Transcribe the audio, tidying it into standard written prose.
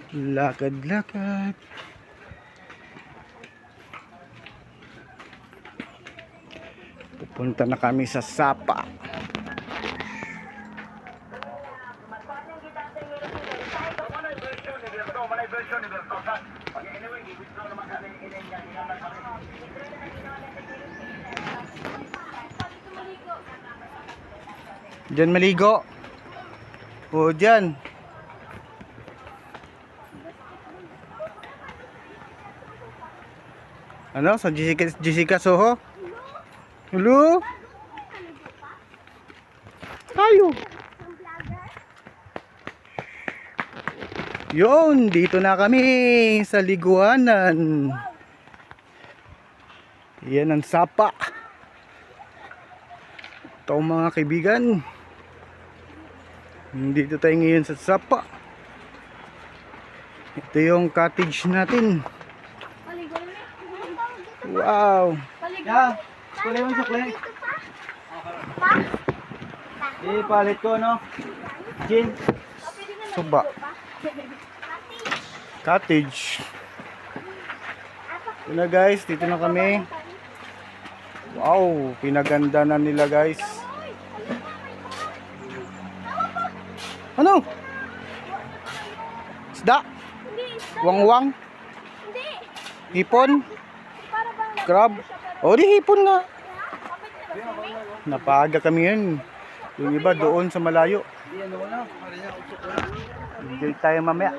Lakad-lakad. Pupunta na kami sa Sapa. Diyan maligo. O diyan. Ano? Sa Jessica Soho? Hello? Tayo. Yun, dito na kami sa liguanan. Yan ang Sapa. Ito mga kaibigan. Dito tayo ngayon sa Sapa. Ito yung cottage natin. Wow. Ya, kulay mo sukli. Palit ko, no? Gin. Suba. Cottage. Ito na guys, dito na kami. Wow, pinaganda na nila guys. Ano? Isda? Wangwang? Hipon? Crab? O di hipon nga. Napaga kami yun. Yung iba doon sa malayo. Enjoy tayo mamaya.